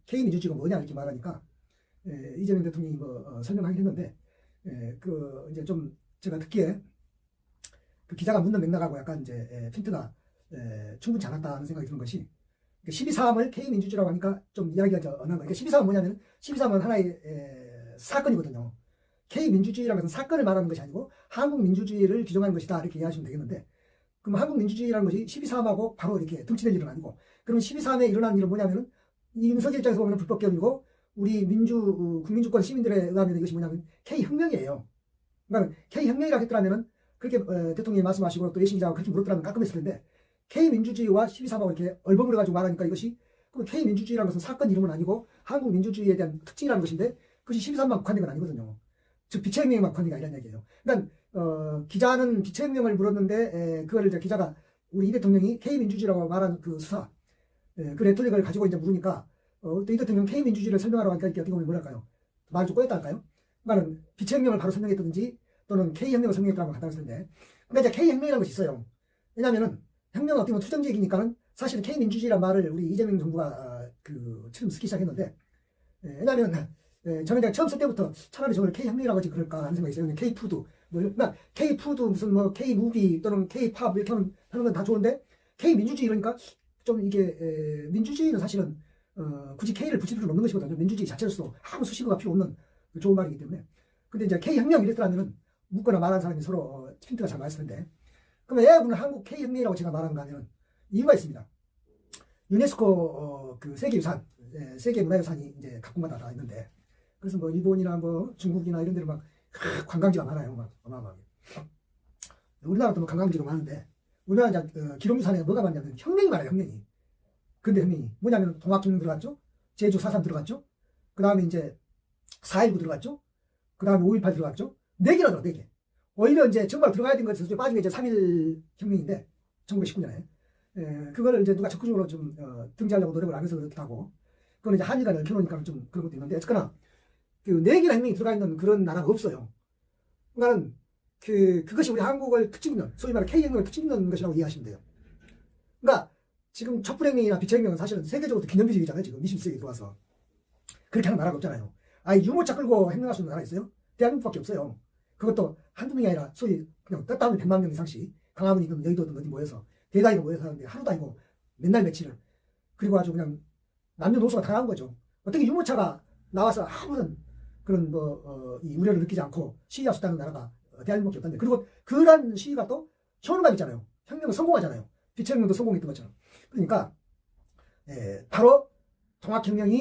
K민주주의가 뭐냐 이렇게 말하니까 이재명 대통령이 설명하긴 했는데 그 이제 좀 제가 듣기에 그 기자가 묻는 맥락하고 약간 이제 핀트가 충분치 않았다는 생각이 드는 것이 12.3을 K민주주의라고 하니까 좀 이야기가 어려운 거예요. 12.3은 뭐냐면 12.3은 하나의 사건이거든요. K민주주의라는 것은 사건을 말하는 것이 아니고 한국민주주의를 규정하는 것이다 이렇게 이해하시면 되겠는데 그럼 한국민주주의라는 것이 12.3하고 바로 이렇게 등치될 일은 아니고 그럼 12.3에 일어난 일은 뭐냐면은 윤석열 입장에서 보면 불법 개헌이고 우리 국민주권 시민들에 의하면 이것이 뭐냐면 K혁명이에요. 그러니까 K혁명이라고 했더라면은 그렇게 대통령이 말씀하시고 또 외신 기자가 그렇게 물었더라면 깔끔했을 텐데 K민주주의와 12.3하고 이렇게 얼버무려가지고 말하니까 이것이 K민주주의라는 것은 사건 이름은 아니고 한국 민주주의에 대한 특징이라는 것인데 그것이 12.3만 국한된 건 아니거든요. 즉 비체혁명만 국한된 게 아니라는 얘기예요. 그러니까 기자는 비체혁명을 물었는데 그걸 이제 기자가 우리 이 대통령이 K민주주의라고 말한 그 수사 그 레토릭을 가지고 이제 물으니까 또 이 대통령 K민주주의를 설명하라고 하니까 이렇게 어떻게 보면 뭐랄까요? 말을 좀 꼬였다 할까요? 그러니까 비체혁명을 바로 설명했다든지 또는 K혁명을 설명했다고 갖다 놨을 텐데 근데 이제 K혁명이라는 것이 있어요. 왜냐하면은 혁명은 어떻게 보면 투정적이니까는 사실은 K민주주의란 말을 우리 이재명 정부가 처음 쓰기 시작했는데 왜냐하면 저는 그냥 처음 쓸 때부터 차라리 저걸 K혁명이라고 하지 그럴까 하는 생각이 있어요. K푸드 K푸드 무슨 K무비 또는 K팝 이렇게 하는 건 다 좋은데 K민주주의 이러니까 좀 이게 민주주의는 사실은 굳이 K를 붙일 필요는 없는 것이거든요. 민주주의 자체로서 아무 수식어가 필요 없는 좋은 말이기 때문에 근데 이제 K혁명 이랬더라면은 묻거나 말하는 사람이 서로 핀트가 잘 맞을 텐데 그러면 왜 오늘 한국 K혁명이라고 제가 말하는가 하면 이유가 있습니다. 유네스코 그 세계유산, 세계문화유산이 이제 각국마다 다 있는데 그래서 일본이나 중국이나 이런 데로 막 관광지가 많아요. 막 어마어마하게. 우리나라도 관광지가 많은데 우리나라 이제 기록유산에 뭐가 많냐면 혁명이 많아요. 혁명이. 근데 혁명이 뭐냐면 동학혁명 들어갔죠. 제주 4.3 들어갔죠. 그 다음에 이제 4.19 들어갔죠. 그 다음에 5.18 들어갔죠. 4개나 들어 4개. 오히려 이제 정말 들어가야 된 것에서 빠진 게 이제 3.1 혁명인데 1919년에 그거를 이제 누가 적극적으로 좀 등재하려고 노력을 안 해서 그렇기도 하고 그건 이제 한일 간을 켜놓으니까 좀 그런 것도 있는데 어쨌거나 그 4개나 혁명이 들어가 있는 그런 나라가 없어요. 그러니까는 그것이 우리 한국을 특징있는 소위 말해 K혁명을 특징있는 것이라고 이해하시면 돼요. 그러니까 지금 촛불혁명이나 비체혁명은 사실은 세계적으로 기념비적이잖아요. 지금 21세기에 들어와서 그렇게 하는 나라가 없잖아요. 유모차 끌고 혁명할 수 있는 나라 있어요? 대한민국밖에 없어요. 그것도 한두 명이 아니라 소위 그냥 떴다면 100만 명 이상씩 강화문이든 여의도든 어디 모여서 대다이가 모여서 하는데 하루도 아니고 맨날 며칠을 그리고 아주 그냥 남녀노소가 다 나온 거죠. 어떻게 유모차가 나와서 아무런 그런 이 우려를 느끼지 않고 시위할 수 있다는 나라가 대한민국밖에 없던데 그리고 그런 시위가 또 효능감 있잖아요. 혁명은 성공하잖아요. 비체혁명도 성공했던 것처럼. 그러니까 바로 통합혁명이